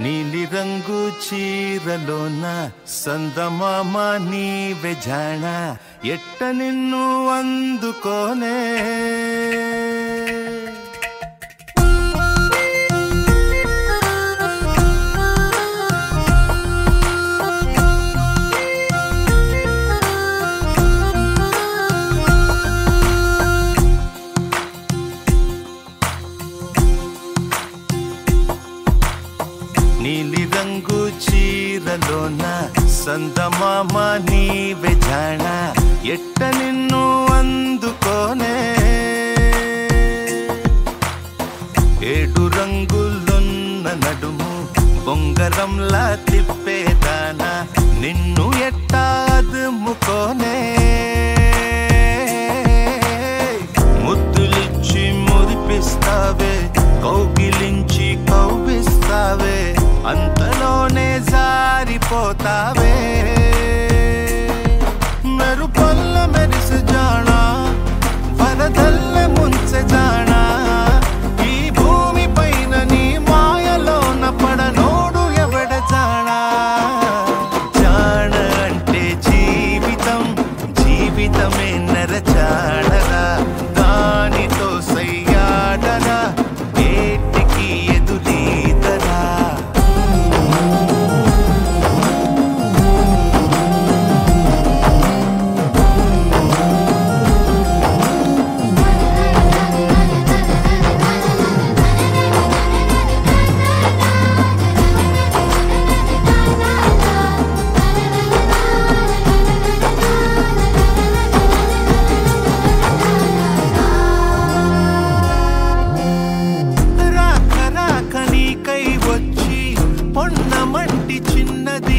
నీలి రంగు చీరలోన సందమామ నీవే జాణ ఎట్ట నిన్ను అందుకోనే నీలి రంగు చీరలోన సందమామ నీవే జాణ ఎట్ట నిన్ను అందుకోనే ఏడు రంగులున్న నడుము బొంగరంలా తిప్పేదానా నిన్ను ఎట్టా అదుముకోనే ముద్దులిచ్చి మురిపిస్తావే కౌగిలించి కౌగిస్తావే అంతలోనే జారిపోతావే మెరుపల్ల మెరిసి జానా వరదల్ల ముంచె జానా ఈ భూమి పైన నీ మాయలోన పడనోడు ఎవడ జానా జాణ అంటే జీవితం జీవితమే నరచాడరా దానితో సయ్యాడరా ఏటికి ఎదురీదరా పొన్నమంటి చిన్నది